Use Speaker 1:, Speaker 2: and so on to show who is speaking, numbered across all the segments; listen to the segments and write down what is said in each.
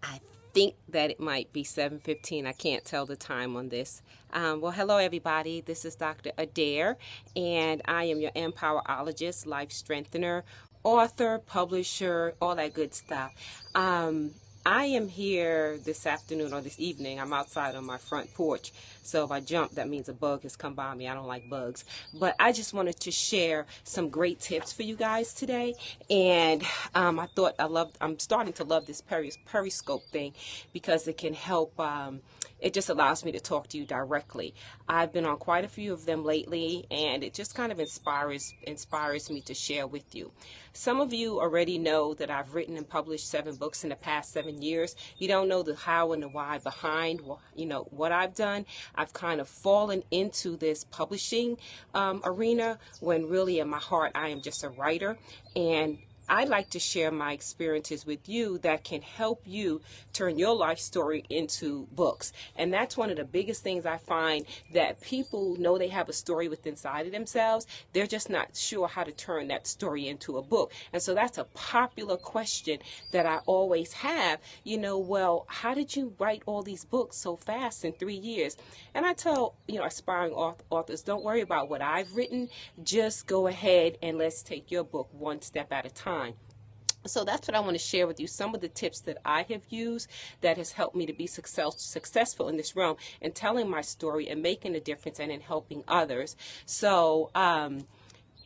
Speaker 1: I think that it might be 7:15. I can't tell the time on this. Well, hello everybody. This is Dr. Adair, and I am your empowerologist, life strengthener, author, publisher, all that good stuff. I am here this afternoon or this evening. I'm outside on my front porch. So if I jump, that means a bug has come by me. I don't like bugs. But I just wanted to share some great tips for you guys today. And I'm starting to love this Periscope thing because it can help. It just allows me to talk to you directly. I've been on quite a few of them lately, and it just kind of inspires me to share with you. Some of you already know that I've written and published 7 books in the past 7 years. You don't know the how and the why behind, what I've done. I've kind of fallen into this publishing arena when really in my heart I am just a writer, and I like to share my experiences with you that can help you turn your life story into books. And that's one of the biggest things I find, that people know they have a story within inside of themselves. They're just not sure how to turn that story into a book. And so that's a popular question that I always have. Well, how did you write all these books so fast in 3 years? And I tell, aspiring authors, don't worry about what I've written. Just go ahead and let's take your book one step at a time. So that's what I want to share with you, some of the tips that I have used that has helped me to be successful in this realm and telling my story and making a difference and in helping others. So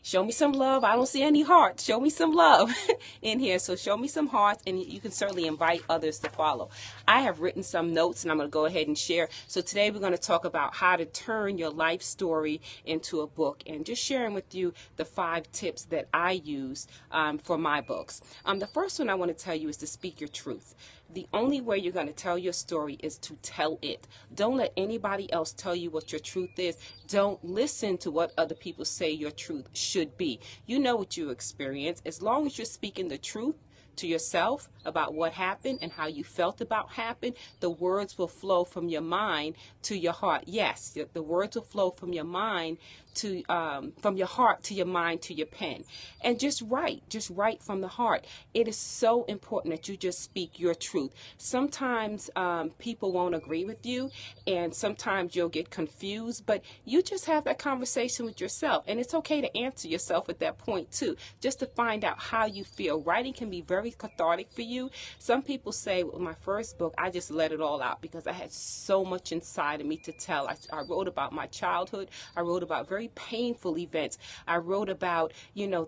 Speaker 1: show me some love. I don't see any hearts. Show me some love in here. So show me some hearts, and you can certainly invite others to follow. I have written some notes, and I'm going to go ahead and share. So today we're going to talk about how to turn your life story into a book, and just sharing with you the 5 tips that I use for my books. The first one I want to tell you is to speak your truth. The only way you're going to tell your story is to tell it. Don't let anybody else tell you what your truth is. Don't listen to what other people say your truth should be. You know what you experience. As long as you're speaking the truth to yourself about what happened and how you felt about happened, the words will flow from your mind to your heart. Yes, the words will flow from your mind to from your heart to your mind to your pen. And just write from the heart. It is so important that you just speak your truth. Sometimes people won't agree with you, and sometimes you'll get confused, but you just have that conversation with yourself, and it's okay to answer yourself at that point too, just to find out how you feel. Writing can be very cathartic for you. Some people say, with my first book, I just let it all out because I had so much inside of me to tell. I wrote about my childhood. I wrote about very painful events. I wrote about,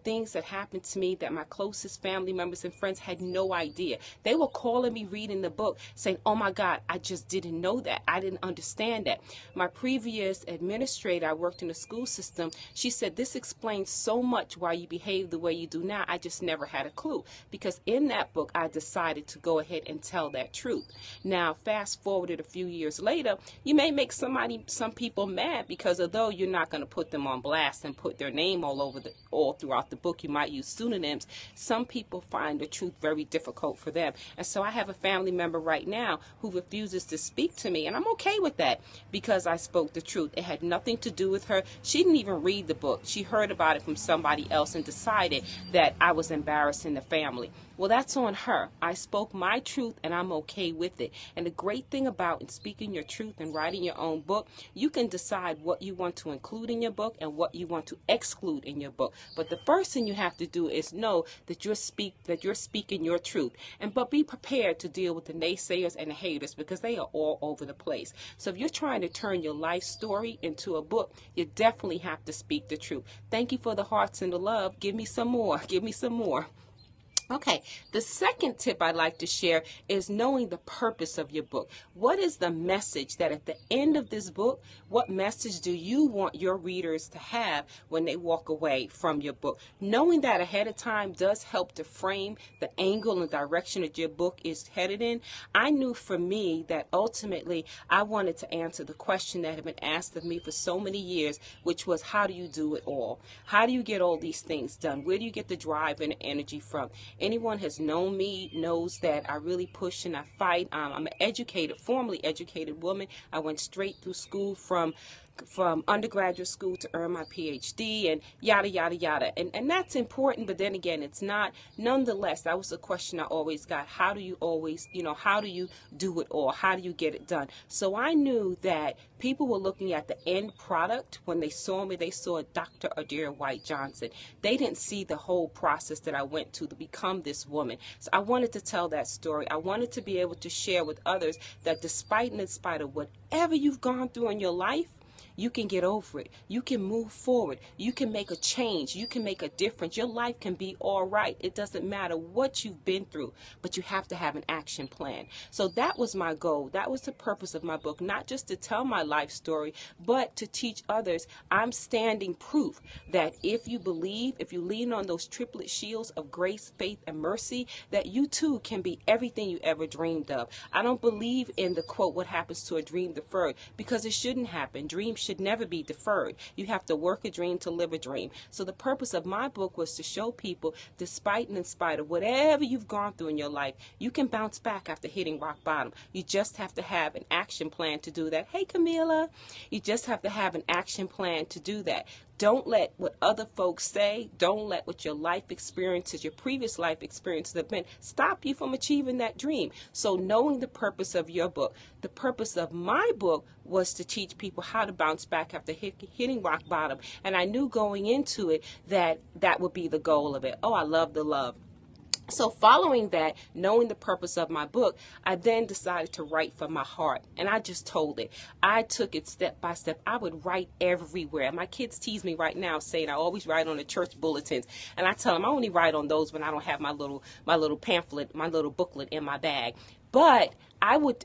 Speaker 1: things that happened to me that my closest family members and friends had no idea. They were calling me reading the book saying, oh my God, I just didn't know that. I didn't understand that. My previous administrator, I worked in the school system, she said, this explains so much why you behave the way you do now. I just never had a clue, because in that book, I decided to go ahead and tell that truth. Now, fast forwarded a few years later, you may make some people mad, because although you're not going to put them on blast and put their name all throughout the book, you might use pseudonyms. Some people find the truth very difficult for them. And so I have a family member right now who refuses to speak to me, and I'm okay with that because I spoke the truth. It had nothing to do with her. She didn't even read the book. She heard about it from somebody else and decided that I was embarrassing the family. Well, that's on her. I spoke my truth, and I'm okay with it. And the great thing about speaking your truth and writing your own book, you can decide what you want to include in your book and what you want to exclude in your book. But the first thing you have to do is know that you're speaking your truth. But be prepared to deal with the naysayers and the haters, because they are all over the place. So if you're trying to turn your life story into a book, you definitely have to speak the truth. Thank you for the hearts and the love. Give me some more. Give me some more. Okay, the second tip I'd like to share is knowing the purpose of your book. What is the message that at the end of this book, what message do you want your readers to have when they walk away from your book? Knowing that ahead of time does help to frame the angle and direction that your book is headed in. I knew for me that ultimately I wanted to answer the question that had been asked of me for so many years, which was, how do you do it all? How do you get all these things done? Where do you get the drive and the energy from? Anyone has known me knows that I really push and I fight. I'm an formerly educated woman. I went straight through school from from undergraduate school to earn my PhD and yada, yada, yada. And that's important, but then again, it's not. Nonetheless, that was the question I always got. How do you always, how do you do it all? How do you get it done? So I knew that people were looking at the end product. When they saw me, they saw Dr. Adair White Johnson. They didn't see the whole process that I went to become this woman. So I wanted to tell that story. I wanted to be able to share with others that despite and in spite of whatever you've gone through in your life, you can get over it. You can move forward. You can make a change. You can make a difference. Your life can be all right. It doesn't matter what you've been through, but you have to have an action plan. So that was my goal. That was the purpose of my book, not just to tell my life story, but to teach others. I'm standing proof that if you believe, if you lean on those triplet shields of grace, faith, and mercy, that you too can be everything you ever dreamed of. I don't believe in the quote, what happens to a dream deferred, because it shouldn't happen. Dreams should never be deferred. You have to work a dream to live a dream. So the purpose of my book was to show people, despite and in spite of whatever you've gone through in your life, you can bounce back after hitting rock bottom. You just have to have an action plan to do that. Hey, Camila. You just have to have an action plan to do that. Don't let what other folks say, don't let what your life experiences, your previous life experiences have been, stop you from achieving that dream. So knowing the purpose of your book, the purpose of my book was to teach people how to bounce back after hitting rock bottom. And I knew going into it that that would be the goal of it. Oh, I love the love. So following that, knowing the purpose of my book, I then decided to write from my heart. And I just told it. I took it step by step. I would write everywhere. My kids tease me right now saying I always write on the church bulletins. And I tell them I only write on those when I don't have my little pamphlet, my little booklet in my bag. But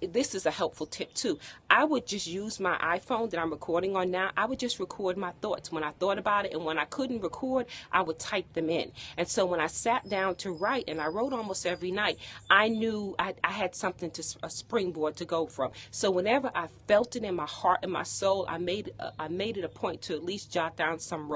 Speaker 1: this is a helpful tip too. I would just use my iPhone that I'm recording on now. I would just record my thoughts when I thought about it. And when I couldn't record, I would type them in. And so when I sat down to write, and I wrote almost every night, I knew I had something a springboard to go from. So whenever I felt it in my heart and my soul, I made it a point to at least jot down some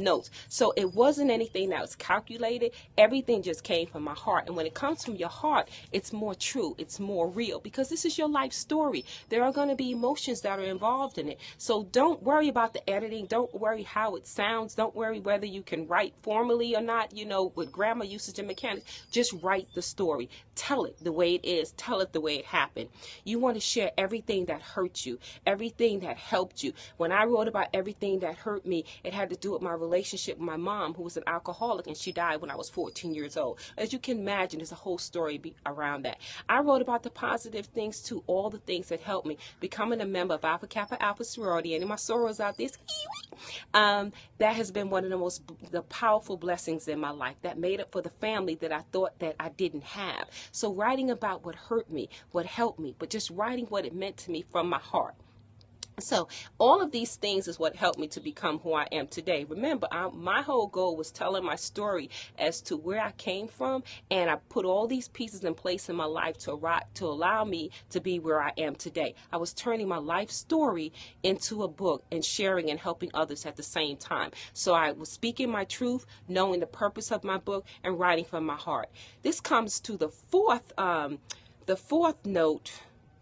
Speaker 1: notes. So it wasn't anything that was calculated. Everything just came from my heart. And when it comes from your heart, it's more true. It's more real, because this is your life story. There are going to be emotions that are involved in it. So don't worry about the editing. Don't worry how it sounds. Don't worry whether you can write formally or not, with grammar, usage, and mechanics. Just write the story. Tell it the way it is. Tell it the way it happened. You want to share everything that hurt you, everything that helped you. When I wrote about everything that hurt me, it had to do with my relationship with my mom, who was an alcoholic, and she died when I was 14 years old. As you can imagine, there's a whole story around that. I wrote about the positive things too, all the things that helped me. Becoming a member of Alpha Kappa Alpha sorority, any of my sorors out there, that has been one of the powerful blessings in my life. That made up for the family that I thought that I didn't have. So writing about what hurt me, what helped me, but just writing what it meant to me from my heart. So all of these things is what helped me to become who I am today. Remember, my whole goal was telling my story as to where I came from, and I put all these pieces in place in my life to allow me to be where I am today. I was turning my life story into a book and sharing and helping others at the same time. So I was speaking my truth, knowing the purpose of my book, and writing from my heart. This comes to the fourth note.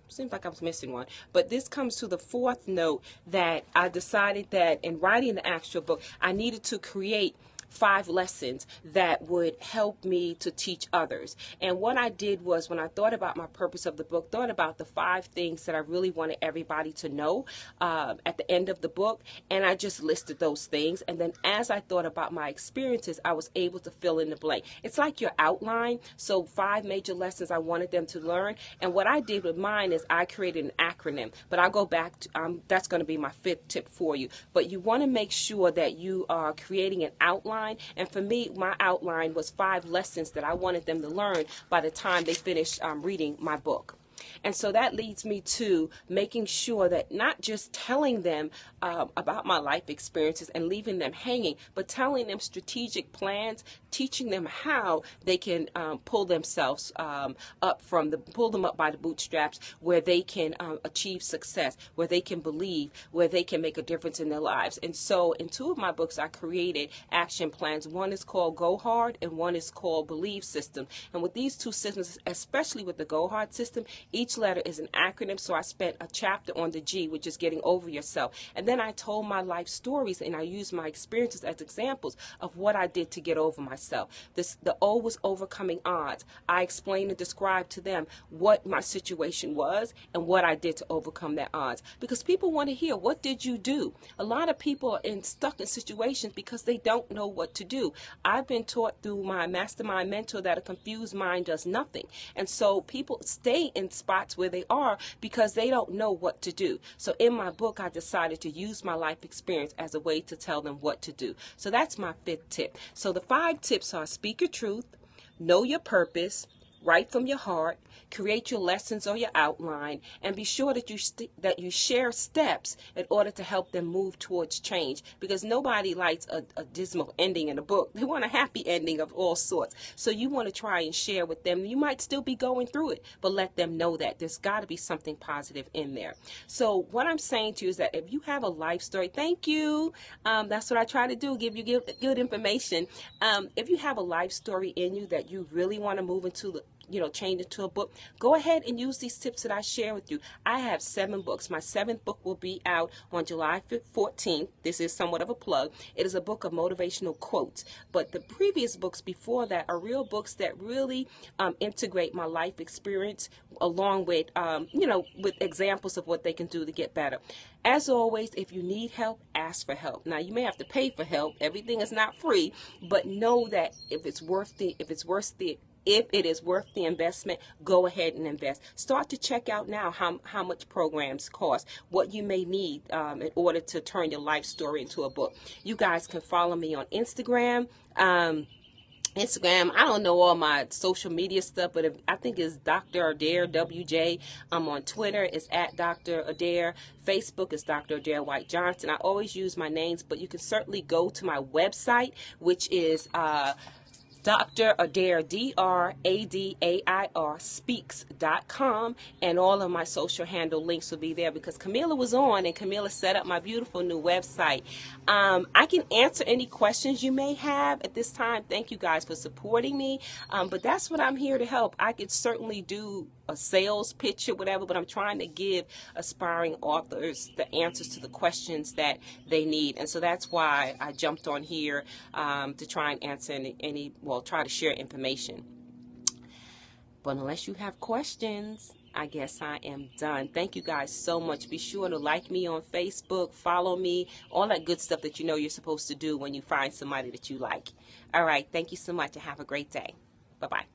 Speaker 1: Seems like I was missing one, but this comes to the fourth note, that I decided that in writing the actual book, I needed to create 5 lessons that would help me to teach others. And what I did was, when I thought about my purpose of the book, thought about the 5 things that I really wanted everybody to know at the end of the book, and I just listed those things. And then as I thought about my experiences, I was able to fill in the blank. It's like your outline. So 5 major lessons I wanted them to learn. And what I did with mine is I created an acronym, but I'll go back to, that's going to be my 5th tip for you. But you want to make sure that you are creating an outline. And for me, my outline was 5 lessons that I wanted them to learn by the time they finished reading my book. And so that leads me to making sure that not just telling them about my life experiences and leaving them hanging, but telling them strategic plans, teaching them how they can pull themselves pull them up by the bootstraps, where they can achieve success, where they can believe, where they can make a difference in their lives. And so in 2 of my books, I created action plans. One is called Go Hard, and one is called Believe System. And with these 2 systems, especially with the Go Hard system, Each letter is an acronym, so I spent a chapter on the G, which is getting over yourself. And then I told my life stories, and I used my experiences as examples of what I did to get over myself. The O was overcoming odds. I explained and described to them what my situation was and what I did to overcome that odds. Because people want to hear, what did you do? A lot of people are stuck in situations because they don't know what to do. I've been taught through my mastermind mentor that a confused mind does nothing. And so people stay in spots where they are because they don't know what to do. So in my book, I decided to use my life experience as a way to tell them what to do. So that's my 5th tip. So the 5 tips are: speak your truth, know your purpose, write from your heart, create your lessons or your outline, and be sure that you share steps in order to help them move towards change, because nobody likes a dismal ending in a book. They want a happy ending of all sorts. So you want to try and share with them. You might still be going through it, but let them know that there's got to be something positive in there. So what I'm saying to you is that if you have a life story, thank you. That's what I try to do, give you good information. If you have a life story in you that you really want to move into change into a book, go ahead and use these tips that I share with you. I have 7 books. My 7th book will be out on July 14th. This is somewhat of a plug. It is a book of motivational quotes. But the previous books before that are real books that really integrate my life experience along with, with examples of what they can do to get better. As always, if you need help, ask for help. Now, you may have to pay for help. Everything is not free, but know that if it is worth the investment, go ahead and invest. Start to check out now how much programs cost, what you may need in order to turn your life story into a book. You guys can follow me on Instagram. I don't know all my social media stuff, but I think it's Dr. Adair, WJ. I'm on Twitter. It's at Dr. Adair. Facebook is Dr. Adair White Johnson. I always use my names, but you can certainly go to my website, which is Dr. Adair, DRADAIR, speaks.com, and all of my social handle links will be there because Camila was on and Camila set up my beautiful new website. I can answer any questions you may have at this time. Thank you guys for supporting me, but that's what I'm here to help. I could certainly do a sales pitch or whatever, but I'm trying to give aspiring authors the answers to the questions that they need. And so that's why I jumped on here to try and answer try to share information. But unless you have questions, I guess I am done. Thank you guys so much. Be sure to like me on Facebook, follow me, all that good stuff that you know you're supposed to do when you find somebody that you like. All right. Thank you so much and have a great day. Bye-bye.